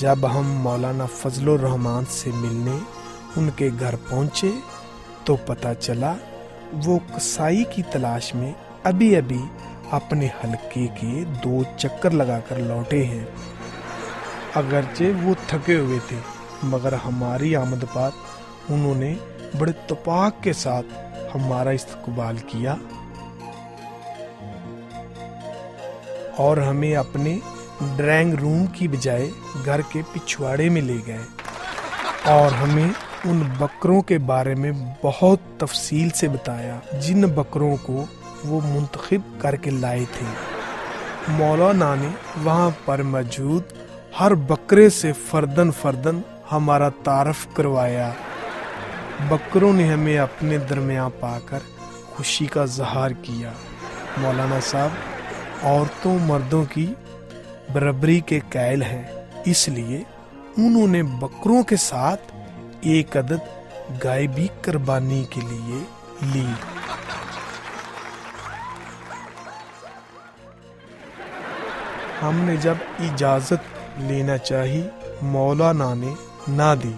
جب ہم مولانا فضل الرحمان سے ملنے ان کے گھر پہنچے تو پتہ چلا وہ کسائی کی تلاش میں ابھی اپنے حلقے کے 2 چکر لگا کر لوٹے ہیں۔ اگرچہ وہ تھکے ہوئے تھے مگر ہماری آمد پر انہوں نے بڑے اتفاق کے ساتھ ہمارا استقبال کیا اور ہمیں اپنے ڈرائنگ روم کی بجائے گھر کے پچھواڑے میں لے گئے اور ہمیں ان بکروں کے بارے میں بہت تفصیل سے بتایا جن بکروں کو وہ منتخب کر کے لائے تھے۔ مولانا نے وہاں پر موجود ہر بکرے سے فردن ہمارا تعارف کروایا۔ بکروں نے ہمیں اپنے درمیان پا کر خوشی کا اظہار کیا۔ مولانا صاحب عورتوں مردوں کی برابری کے قائل ہیں، اس لیے انہوں نے بکروں کے ساتھ 1 عدد گائے بھی قربانی کے لیے لی۔ ہم نے جب اجازت لینا چاہی مولانا نے نہ دی،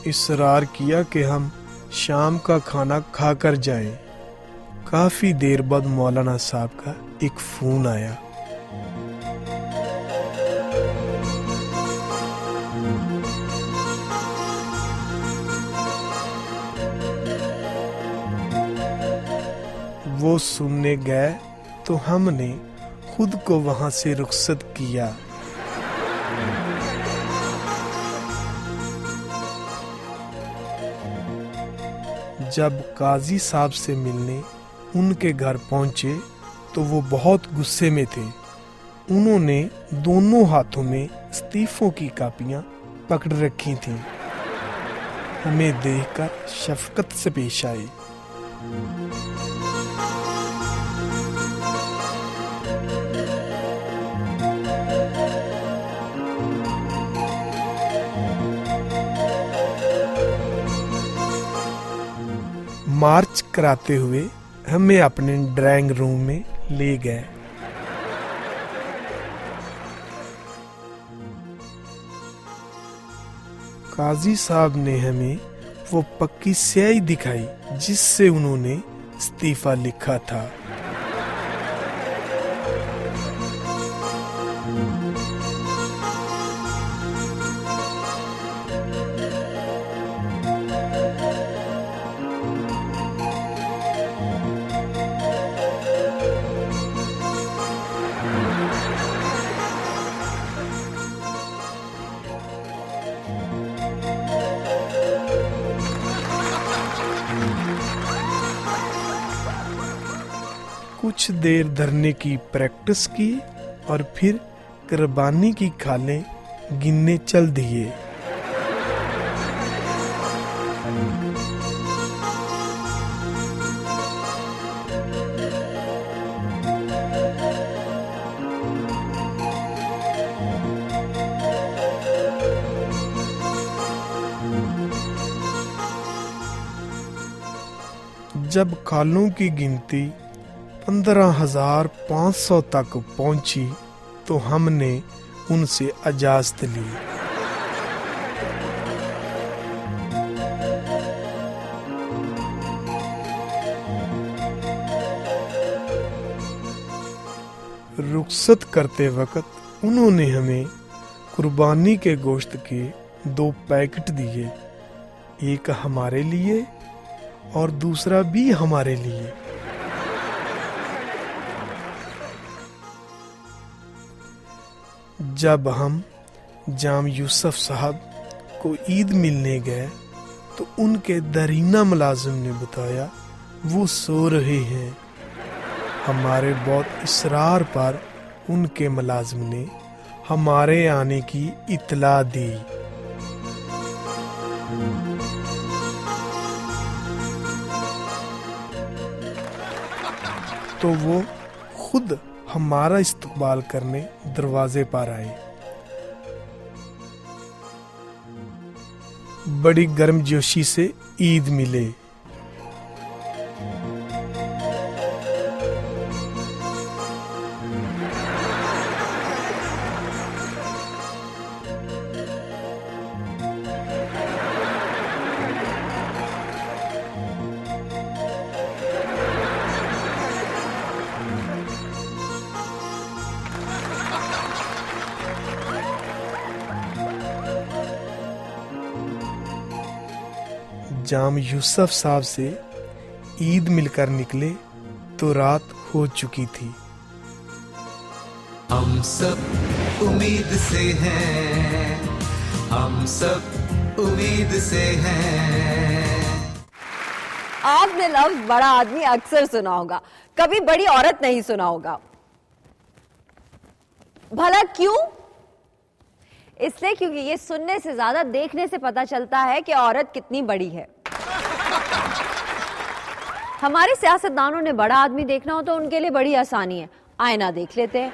اصرار کیا کہ ہم شام کا کھانا کھا کر جائیں۔ کافی دیر بعد مولانا صاحب کا ایک فون آیا۔ وہ سننے گئے تو ہم نے خود کو وہاں سے رخصت کیا۔ جب قاضی صاحب سے ملنے ان کے گھر پہنچے تو وہ بہت غصے میں تھے۔ انہوں نے دونوں ہاتھوں میں استعفوں کی کاپیاں پکڑ رکھی تھیں۔ ہمیں دیکھ کر شفقت سے پیش آئے۔ مارچ کراتے ہوئے ہمیں اپنے ڈرائنگ روم میں لے گئے۔ قاضی صاحب نے ہمیں وہ پکی سیاہی دکھائی جس سے انہوں نے استعفیٰ لکھا تھا۔ کچھ دیر دھرنے کی پریکٹس کی اور پھر قربانی کی کھالیں گننے چل دیے۔ جب کھالوں کی گنتی 15,500 تک پہنچی تو ہم نے ان سے اجازت لی۔ رخصت کرتے وقت انہوں نے ہمیں قربانی کے گوشت کے 2 پیکٹ دیے، ایک ہمارے لیے اور دوسرا بھی ہمارے لیے۔ جب ہم جام یوسف صاحب کو عید ملنے گئے تو ان کے درینہ ملازم نے بتایا وہ سو رہے ہیں۔ ہمارے بہت اصرار پر ان کے ملازم نے ہمارے آنے کی اطلاع دی۔ تو وہ خود ہمارا استقبال کرنے دروازے پر آئے۔ بڑی گرم جوشی سے عید ملے۔ जाम यूसुफ साहब से ईद मिलकर निकले तो रात हो चुकी थी। हम सब उम्मीद से हैं, हम सब उम्मीद से हैं। आपने लफ्ज बड़ा आदमी अक्सर सुना होगा, कभी बड़ी औरत नहीं सुना होगा। भला क्यों? इसलिए क्योंकि ये सुनने से ज्यादा देखने से पता चलता है कि औरत कितनी बड़ी है। हमारे सियासतदानों ने बड़ा आदमी देखना हो तो उनके लिए बड़ी आसानी है, आईना देख लेते हैं,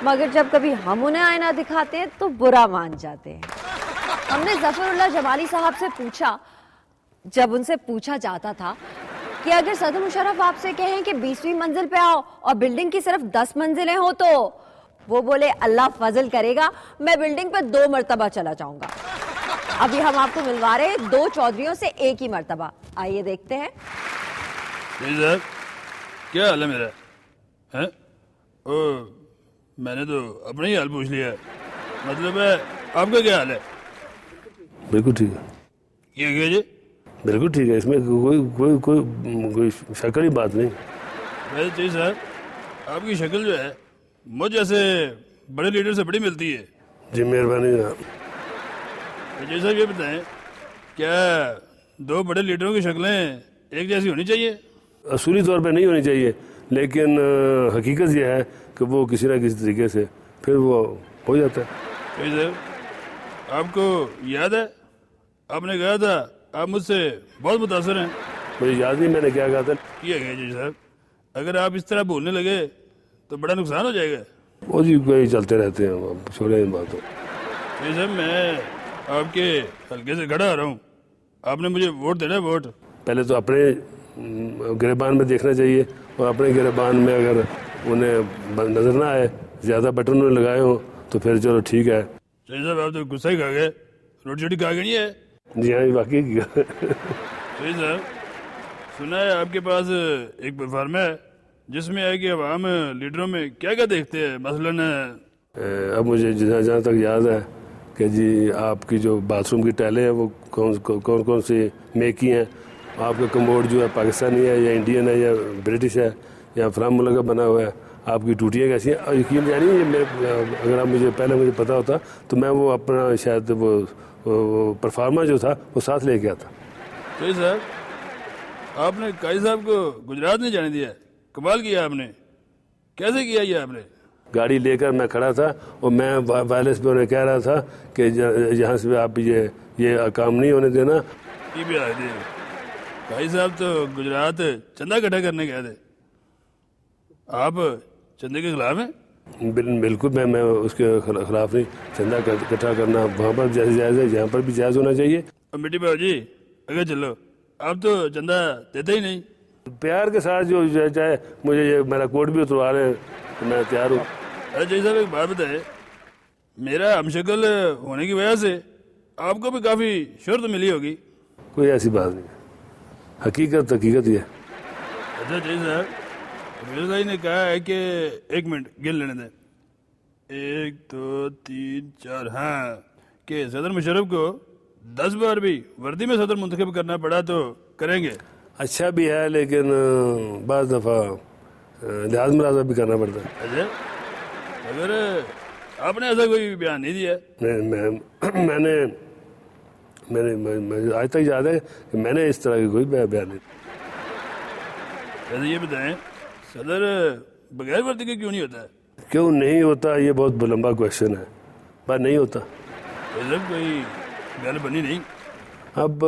मगर जब कभी हम उन्हें आईना दिखाते हैं तो बुरा मान जाते हैं। हमने जफरुल्लाह जमाली साहब से पूछा, जब उनसे पूछा जाता था कि अगर सदर मुशर्रफ आपसे कहें कि 20वीं मंजिल पे आओ और बिल्डिंग की सिर्फ 10 मंजिलें हो, तो वो बोले अल्लाह फजल करेगा, मैं बिल्डिंग पे 2 मरतबा चला जाऊंगा। अभी हम आपको मिलवा रहे हैं 2 चौधरियों से एक ही मरतबा, आइए देखते हैं। सर क्या हाल है मेरा? है ओ, मैंने तो अपना ही हाल पूछ लिया है। मतलब है आपका क्या हाल है? बिल्कुल ठीक है। ये क्या जी? बिल्कुल ठीक है, इसमें कोई कोई कोई कोई शक की बात नहीं। वैसे चाहिए सर, आपकी शक्ल जो है मुझ जैसे बड़े लीडर से बड़ी मिलती है। जी मेहरबानी। तो जी सर ये बताएं, क्या 2 बड़े लीडरों की शक्लें एक जैसी होनी चाहिए? असूली तौर पे नहीं होनी चाहिए, लेकिन हकीकत यह है कि वो किसी ना किसी तरीके से फिर वो हो जाता है। जी सर, आपको याद है आपने कहा था आप मुझसे बहुत मुतासर हैं? मुझे याद नहीं मैंने क्या कहा था। ये है जी साहब, अगर आप इस तरह बोलने लगे तो बड़ा नुकसान हो जाएगा। वो जी कोई चलते रहते हैं, अब छोड़े इन बातों। जी साहब, मैं आपके हल्के से खड़ा आ रहा हूँ, आपने मुझे वोट देना है। वोट पहले तो अपने गिरबान में देखना चाहिए, और अपने गिरबान में अगर उन्हें नजर ना आए, ज़्यादा बटन उन्होंने लगाए हो तो फिर चलो ठीक है। जी साहब, आप तो गुस्सा ही खा गए, रोटी छोटी खा गई नहीं है? जी हाँ, वाकई की जी साहब, सुना है आपके पास एक प्लेटफार्म है जिसमें है कि अवाम लीडरों में क्या क्या देखते हैं। मसलन अब मुझे जहाँ तक याद है कि जी आपकी जो बाथरूम की टाइलें हैं वो कौन सी मेक की हैं, आपका कमोड जो है पाकिस्तानी है या इंडियन है या ब्रिटिश है या फ्राम मुल्क का बना हुआ है, आपकी टूटियाँ कैसी हैं। और यकीन जानिए ये अगर आप मुझे पता होता तो मैं वो अपना शायद वो परफार्मा जो था वो साथ लेके आता। जी साहब, आपने काजी साहब को गुजरात नहीं जाने दिया, कमाल किया आपने। कैसे किया ये आपने? गाड़ी लेकर मैं खड़ा था और मैं वायरलेस पे उन्हें कह रहा था कि यहाँ से आप ये काम नहीं होने देना। ये भी आए थे काजी साहब तो गुजरात चंदा इकट्ठा करने गए थे, आप चंदे के खिलाफ हैं? बिल्कुल मैं उसके खिलाफ नहीं। चंदा इकट्ठा करना वहाँ पर जैसे जायज़ है, यहाँ पर भी जायज़ होना चाहिए। मिट्टी बाबू जी अगर चलो, आप तो चंदा देते ही नहीं। प्यार के साथ जो चाहे मुझे ये मेरा कोट भी उतरवा रहे हैं तो मैं तैयार हूँ। अरे जी साहब, एक बात बताए, मेरा हमशक्ल होने की वजह से आपको भी काफ़ी शोहरत मिली होगी। कोई ऐसी बात नहीं, हकीकत ही है। अच्छा जी साहब, मेरे साहब ने कहा है कि 1 मिनट गिन लेने दें, 1 2 3 4, हाँ, कि सदर मुशर्रफ को 10 बार भी वर्दी में सदर मुंतखब करना पड़ा तो करेंगे। अच्छा भी है, लेकिन बाज़ दफ़ा लिहाज मुलाजा भी करना पड़ता है। अच्छा, अगर आपने ऐसा कोई बयान नहीं दिया? मैंने आज तक याद है कि मैंने इस तरह की कोई बयान नहीं। वैसे ये बताएं, सदर बगैर वर्दी के क्यों नहीं होता? क्यों नहीं होता, ये बहुत लंबा क्वेश्चन है, पर नहीं होता। वैसे कोई गल बनी नहीं। अब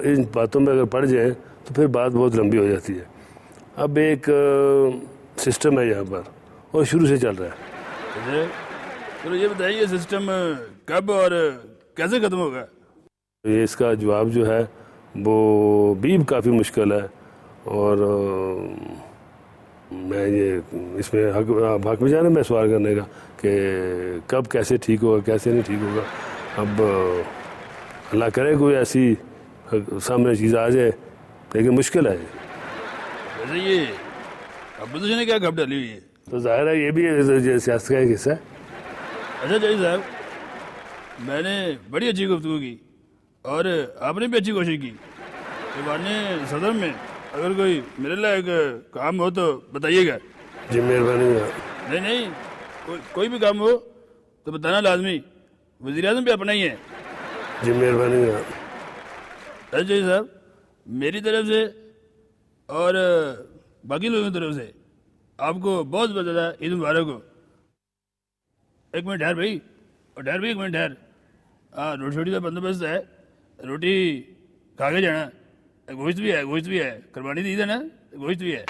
इन बातों में अगर पड़ जाए तो फिर बात बहुत लंबी हो जाती है। अब एक सिस्टम है यहाँ पर और शुरू से चल रहा है। अच्छा, चलो ये बताइए सिस्टम कब और कैसे ख़त्म होगा? ये इसका जवाब जो है वो भी काफ़ी मुश्किल है, और मैं ये इसमें हक में जाना मैं सवाल करने का कि कब कैसे ठीक होगा कैसे नहीं ठीक होगा। अब अल्लाह करे कोई ऐसी सामने चीज़ आ जाए, लेकिन मुश्किल है। वैसे ये अपोजिशन ने क्या खप डाली हुई है? तो जाहिर है ये भी सियासत का एक हिस्सा है। अच्छा जय साहब, मैंने बड़ी अच्छी गुफ्तगू की और आपने भी अच्छी कोशिश की। ایوان صدر میں اگر کوئی میرے لائق کام ہو تو بتائیے گا. جی مہربانی. نہیں نہیں کوئی بھی کام ہو تو بتانا لازمی. وزیر اعظم بھی اپنا ہی ہے. جی مہربانی. اچھا جی صاحب میری طرف سے اور باقی لوگوں کی طرف سے آپ کو بہت بہت زیادہ عید مبارک ہو. ایک منٹ ٹھہر بھائی ایک منٹ ٹھہر. ہاں روٹی شوٹی کا بندوبست ہے. روٹی کھا کے جانا. گوشت بھی ہے قربانی دی ہے نا, گوشت بھی ہے.